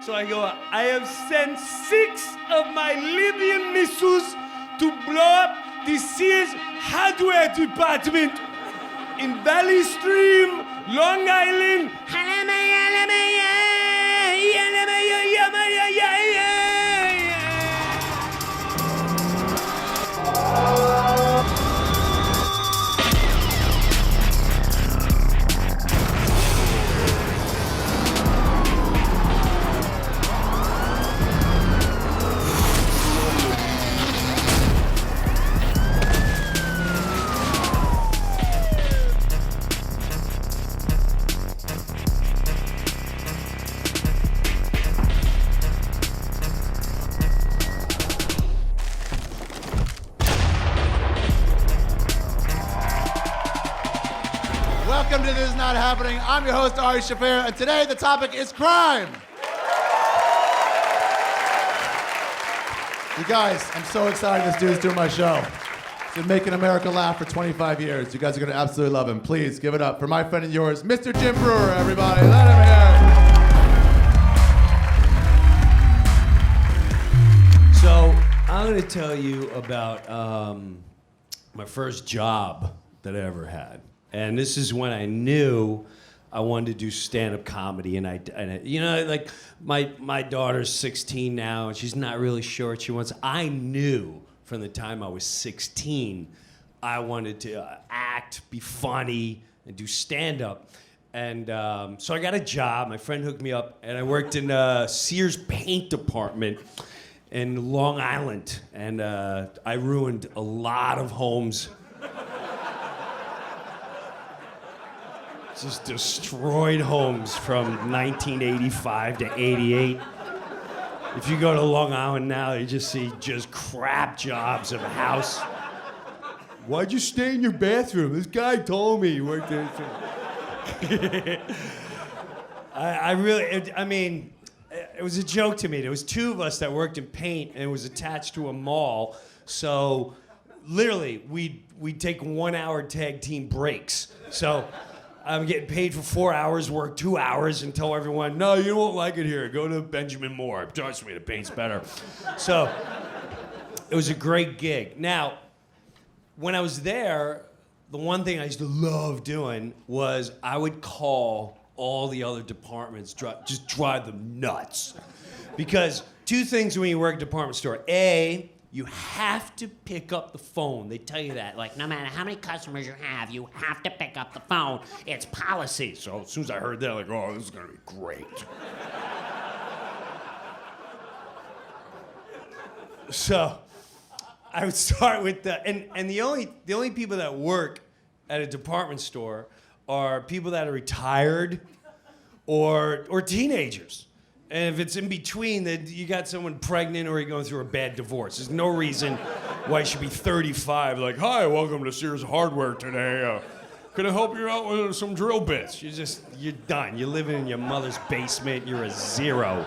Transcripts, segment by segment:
So I go, I have sent 6 of my Libyan missiles to blow up the Sears hardware department in Valley Stream, Long Island. Welcome to This Is Not Happening. I'm your host, Ari Shafir, and today the topic is crime. You guys, I'm so excited this dude's doing my show. He's been making America laugh for 25 years. You guys are going to absolutely love him. Please give it up for my friend and yours, Mr. Jim Breuer, everybody. Let him in. So I'm going to tell you about my first job that I ever had. And this is when I knew I wanted to do stand-up comedy. And I you know, like my daughter's 16 now, and she's not really sure what she wants. I knew from the time I was 16, I wanted to act, be funny, and do stand-up. And so I got a job. My friend hooked me up, and I worked in Sears paint department in Long Island. And I ruined a lot of homes. Just destroyed homes from 1985 to 88. If you go to Long Island now, you just see just crap jobs of a house. Why'd you stay in your bathroom? This guy told me you worked there. I mean, it was a joke to me. There was 2 of us that worked in paint, and it was attached to a mall. So literally, we'd take 1-hour tag team breaks. So I'm getting paid for 4 hours, work 2 hours, and tell everyone, no, you won't like it here. Go to Benjamin Moore. Trust me, the paint's better. So it was a great gig. Now, when I was there, the one thing I used to love doing was I would call all the other departments, just drive them nuts. Because 2 things when you work at a department store. A, you have to pick up the phone. They tell you that. Like, no matter how many customers you have to pick up the phone. It's policy. So as soon as I heard that, like, oh, this is going to be great. So I would start with and the only people that work at a department store are people that are retired or teenagers. And if it's in between, then you got someone pregnant or you're going through a bad divorce. There's no reason why you should be 35. Like, hi, welcome to Sears Hardware today. Can I help you out with some drill bits? You're done. You're living in your mother's basement. You're a 0.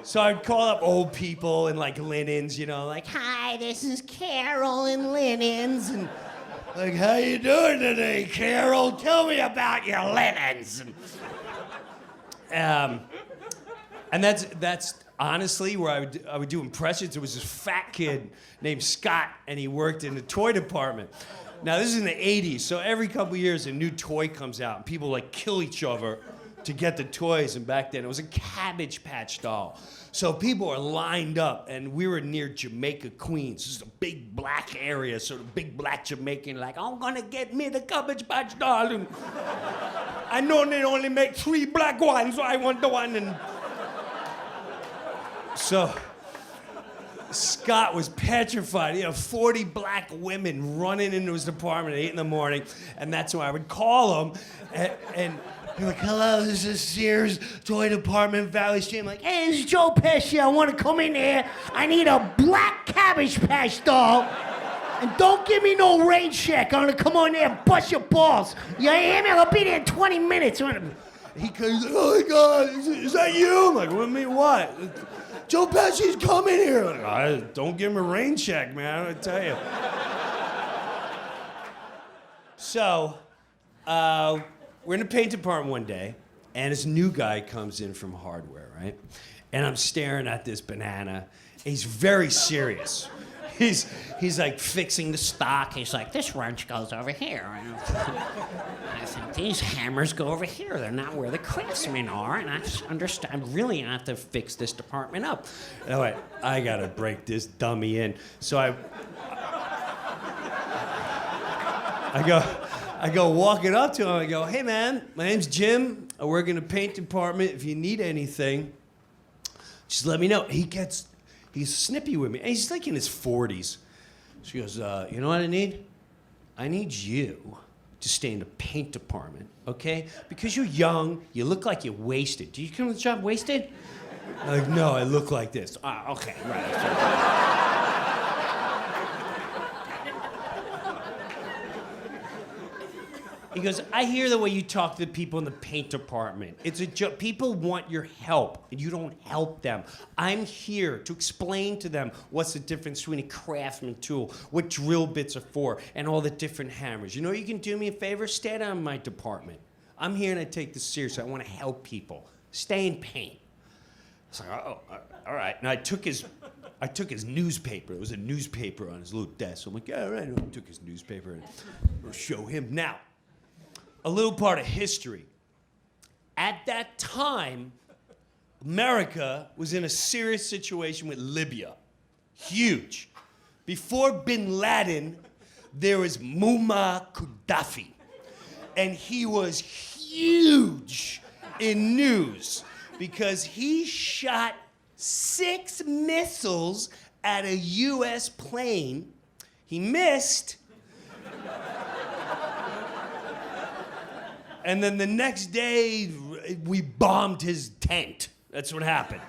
So I'd call up old people in like linens, you know, like, hi, this is Carol in linens. And like, how you doing today, Carol? Tell me about your linens. And that's honestly where I would do impressions. There was this fat kid named Scott, and he worked in the toy department. Now, this is in the 80s, so every couple of years a new toy comes out, and people like kill each other to get the toys. And back then it was a Cabbage Patch doll. So people are lined up, and we were near Jamaica, Queens. This is a big black area, so the big black Jamaican like, I'm gonna get me the Cabbage Patch doll. And I know they only make 3 black ones, so I want the one. And so Scott was petrified. He had 40 black women running into his apartment at 8 in the morning, and that's why I would call him. And he'd be like, hello, this is Sears Toy Department, Valley Stream. I'm like, hey, this is Joe Pesci. I want to come in here. I need a black Cabbage Patch doll. And don't give me no rain check. I'm going to come on there and bust your balls. You hear me? I'll be there in 20 minutes. He goes, oh, my God, is that you? I'm like, what do you mean, what? Joe Pesci's coming here. Like, don't give him a rain check, man, I tell you. So, we're in the paint department one day, And this new guy comes in from hardware, right? And I'm staring at this banana. He's very serious. He's like fixing the stock. He's like, this wrench goes over here. I think these hammers go over here. They're not where the craftsmen are. And I understand, really have to fix this department up. And I went, I gotta break this dummy in. So I go walking up to him. I go, hey man, my name's Jim. I work in the paint department. If you need anything, just let me know. He's snippy with me. And he's like in his 40s. So he goes, you know what I need? I need you to stay in the paint department, okay? Because you're young, you look like you're wasted. Do you come to the job wasted? I'm like, no, I look like this. Ah, okay, right. He goes, I hear the way you talk to the people in the paint department. It's a joke. People want your help, and you don't help them. I'm here to explain to them what's the difference between a craftsman tool, what drill bits are for, and all the different hammers. You know, you can do me a favor? Stay down in my department. I'm here and I take this seriously. I want to help people. Stay in paint. I was like, oh, all right. And I took his newspaper. It was a newspaper on his little desk. So I'm like, yeah, all right. I took his newspaper and I'll show him. Now, a little part of history. At that time, America was in a serious situation with Libya. Huge. Before bin Laden, there was Muammar Gaddafi. And he was huge in news because he shot 6 missiles at a US plane. He missed. And then the next day, we bombed his tent. That's what happened.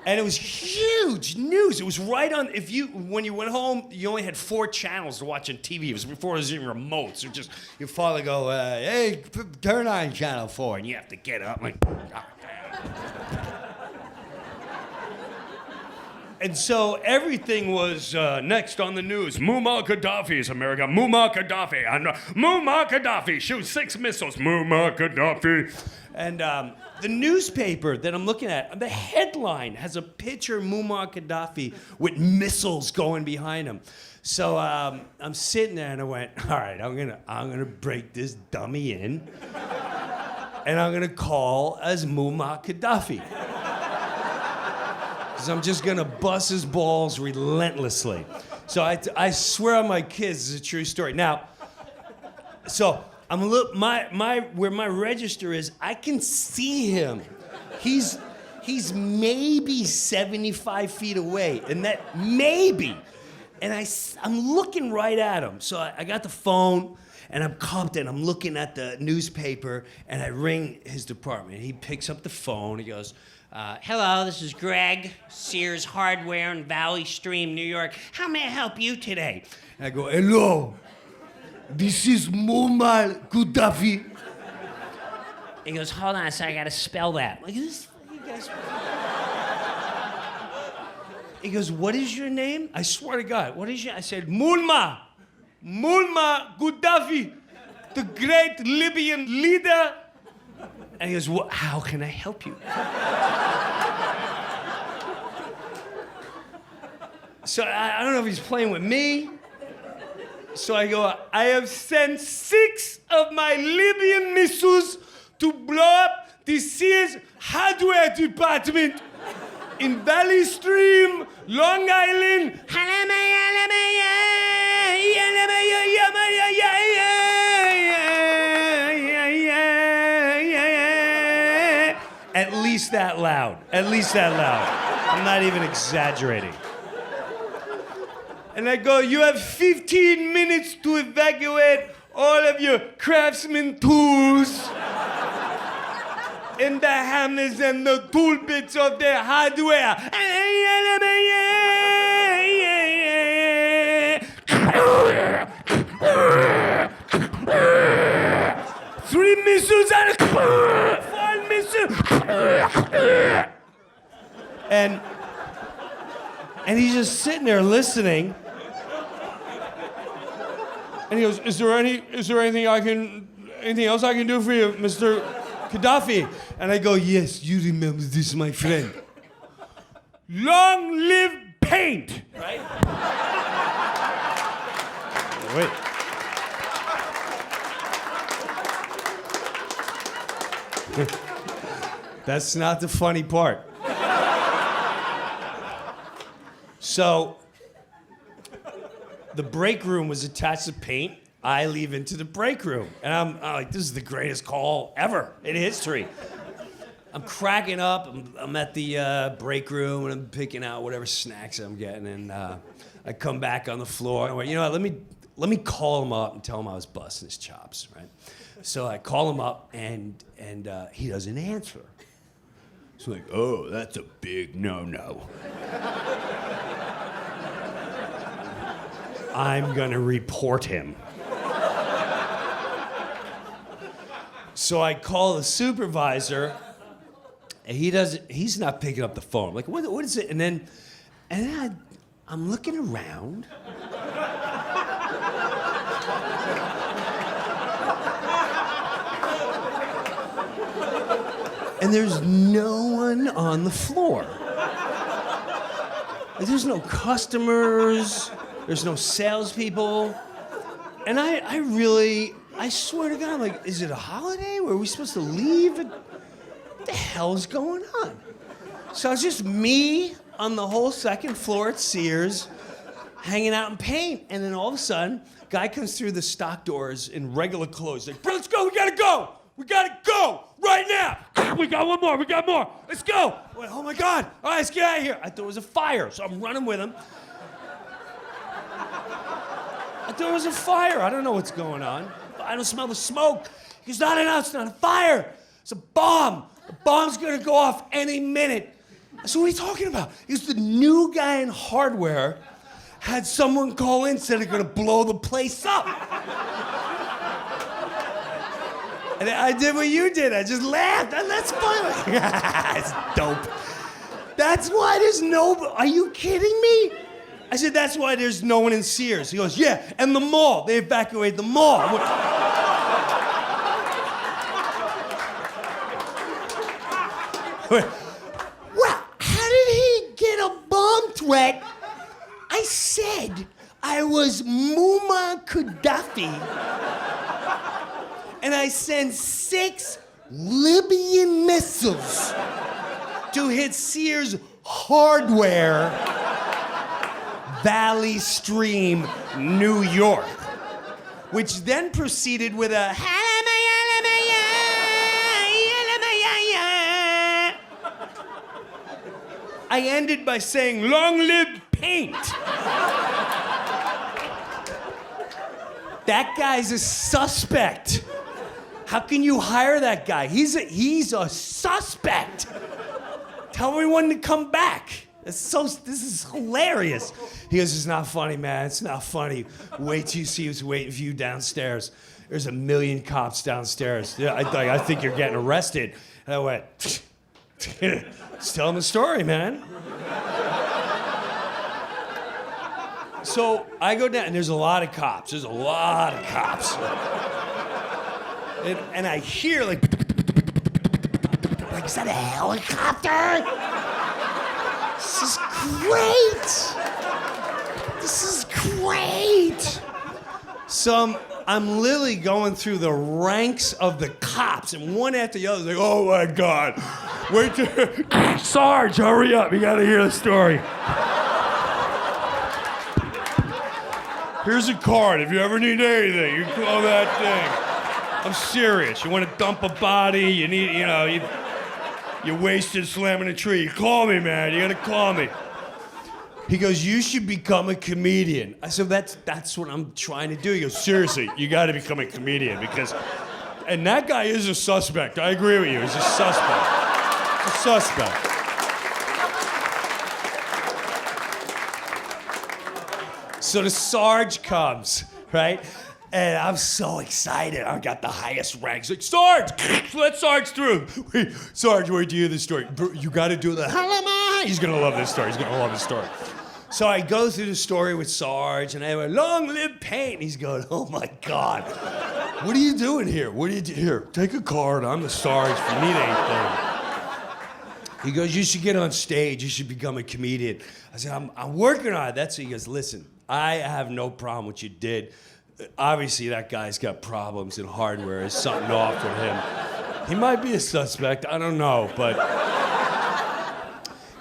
And it was huge news. It was right on, when you went home, you only had 4 channels to watch on TV. It was before there was even remotes. It just, your father go, hey, turn on channel 4, and you have to get up, like, oh, damn. And so everything was next on the news. Muammar Gaddafi's America. Muammar Gaddafi. Muammar Gaddafi shoots 6 missiles. Muammar Gaddafi. And the newspaper that I'm looking at, the headline has a picture of Muammar Gaddafi with missiles going behind him. So I'm sitting there and I went, all right, I'm gonna break this dummy in, and I'm gonna call as Muammar Gaddafi. Because I'm just gonna bust his balls relentlessly. So I swear on my kids, it's a true story. Now, so I'm a little, where my register is, I can see him. He's maybe 75 feet away, and that maybe. And I'm looking right at him. So I got the phone, and I'm comped, and I'm looking at the newspaper, and I ring his department. He picks up the phone, he goes, hello, this is Greg, Sears Hardware in Valley Stream, New York. How may I help you today? And I go, hello, this is Muammar Gaddafi. He goes, hold on a second, I gotta spell that. Like, this fucking guy's... He goes, what is your name? I swear to God, what is your... I said, Muammar Gaddafi, the great Libyan leader. And he goes, well, how can I help you? So I don't know if he's playing with me. So I go, I have sent 6 of my Libyan missiles to blow up the Sears hardware department in Valley Stream, Long Island. At least that loud. At least that loud. I'm not even exaggerating. And I go, you have 15 minutes to evacuate all of your craftsman tools and the hammers and the tool bits of their hardware. 3 missiles and 4 missiles. And he's just sitting there listening. And he goes, is there anything else I can do for you, Mr. Gaddafi. And I go, yes, you remember this, my friend. Long live paint, right? Wait. That's not the funny part. So, the break room was attached to paint. I leave into the break room. And I'm like, this is the greatest call ever in history. I'm cracking up. I'm at the break room, and I'm picking out whatever snacks I'm getting. And I come back on the floor. I went, you know what, let me call him up and tell him I was busting his chops, right? So I call him up, and he doesn't answer. He's like, oh, that's a big no-no. I'm gonna report him. So I call the supervisor, and he's not picking up the phone. I'm like, what is it? And then I'm looking around. And there's no one on the floor. There's no customers. There's no salespeople. And I swear to God, I'm like, is it a holiday? Were we supposed to leave? What the hell's going on? So it's just me on the whole second floor at Sears, hanging out in paint. And then all of a sudden, guy comes through the stock doors in regular clothes. Like, bro, let's go, we gotta go. We gotta go right now. We got one more, we got more. Let's go. I went, oh my God, all right, let's get out of here. I thought it was a fire, so I'm running with him. I thought it was a fire. I don't know what's going on. I don't smell the smoke. He goes, no, it's not a fire. It's a bomb. The bomb's gonna go off any minute. I said, what are you talking about? He goes, the new guy in hardware had someone call in, said they're gonna blow the place up. And I did what you did. I just laughed. That's funny. It's dope. That's why there's no... Are you kidding me? I said, that's why there's no one in Sears. He goes, yeah, and the mall. They evacuated the mall. Wow, how did he get a bomb threat? I said I was Muammar Gaddafi. And I sent 6 Libyan missiles to hit Sears hardware, Valley Stream, New York, which then proceeded with a I ended by saying, long live paint. That guy's a suspect. How can you hire that guy? He's a suspect. Tell everyone to come back. This is hilarious. He goes, it's not funny, man. It's not funny. Wait till you see who's waiting for you downstairs. There's 1 million cops downstairs. Yeah, I think you're getting arrested. And I went, just tell him the story, man. So I go down, and there's a lot of cops. There's a lot of cops. And I hear, like, is that a helicopter? This is great. This is great. So I'm literally going through the ranks of the cops, and one after the other, like, oh my God. Wait till, Sarge, hurry up. You gotta hear the story. Here's a card. If you ever need anything, you call that thing. I'm serious. You want to dump a body, you need, you're wasted slamming a tree. You call me, man. You gotta call me. He goes, you should become a comedian. I said, that's what I'm trying to do. He goes, seriously, you gotta become a comedian because, and that guy is a suspect. I agree with you. He's a suspect. He's a suspect. So the Sarge comes, right? And I'm so excited. I got the highest ranks. Like, Sarge, let Sarge through. Wait, Sarge, wait till you hear this story. You got to do the halama. He's going to love this story. He's going to love this story. So I go through the story with Sarge, and I went, long live paint. And he's going, oh, my God. What are you doing here? What do you do here? Take a card. I'm the Sarge. If you need anything. He goes, you should get on stage. You should become a comedian. I said, I'm working on it. That's what he goes, listen, I have no problem with what you did. Obviously, that guy's got problems in hardware. There's something off with him. He might be a suspect. I don't know, but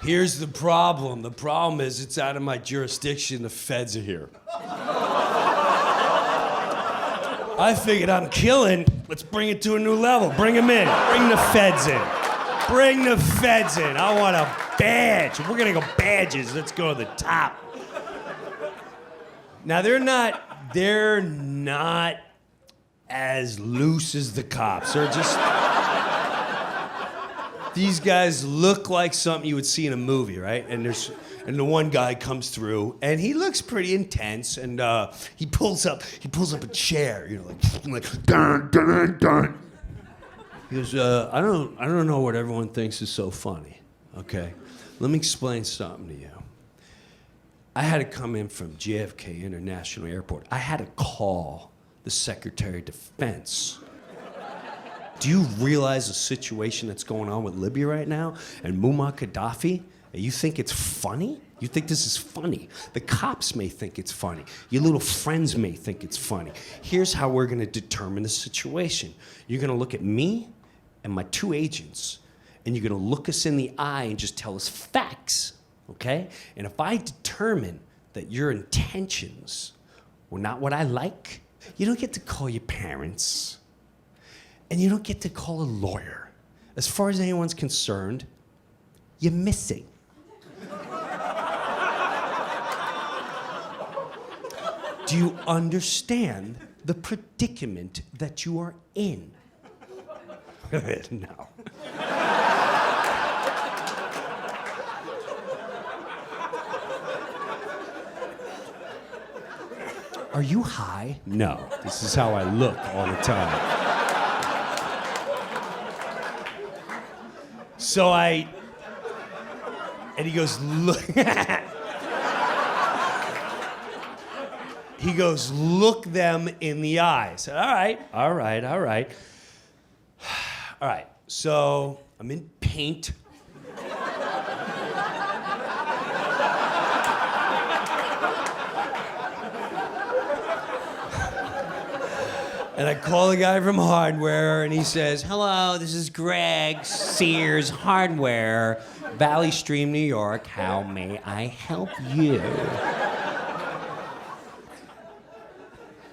here's the problem. The problem is it's out of my jurisdiction. The feds are here. I figured I'm killing. Let's bring it to a new level. Bring them in. Bring the feds in. Bring the feds in. I want a badge. We're gonna go badges. Let's go to the top. Now they're not as loose as the cops. They're just these guys look like something you would see in a movie, right? And the one guy comes through and he looks pretty intense and he pulls up a chair, you know, like dun dun dun. He goes, I don't know what everyone thinks is so funny, okay? Let me explain something to you. I had to come in from JFK International Airport. I had to call the Secretary of Defense. Do you realize the situation that's going on with Libya right now and Muammar Gaddafi? And you think it's funny? You think this is funny? The cops may think it's funny. Your little friends may think it's funny. Here's how we're gonna determine the situation. You're gonna look at me and my 2 agents, and you're gonna look us in the eye and just tell us facts, okay? And if I determine that your intentions were not what I like, you don't get to call your parents, and you don't get to call a lawyer. As far as anyone's concerned, you're missing. Do you understand the predicament that you are in? No. Are you high? No. This is how I look all the time. And he goes, look. He goes, look them in the eye. I said, all right. All right, so I'm in paint. And I call the guy from hardware, and he says, hello, this is Greg, Sears Hardware, Valley Stream, New York. How may I help you?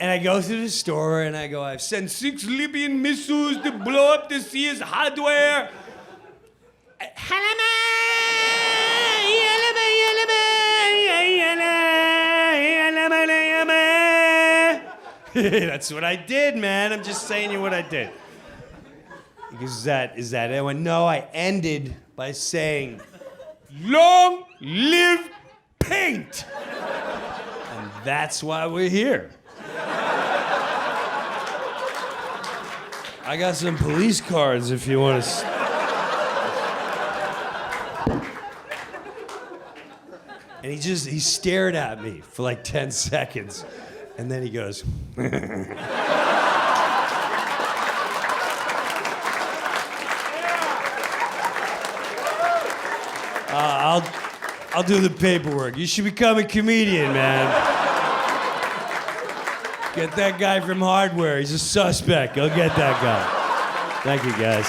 And I go through the store and I go, I've sent 6 Libyan missiles to blow up the Sears hardware. That's what I did, man. I'm just saying you what I did. He goes, is that it? I went, no, I ended by saying, long live paint. And that's why we're here. I got some police cards if you want to. And he stared at me for like 10 seconds. And then he goes, I'll do the paperwork. You should become a comedian, man. Get that guy from hardware. He's a suspect. Go get that guy. Thank you, guys.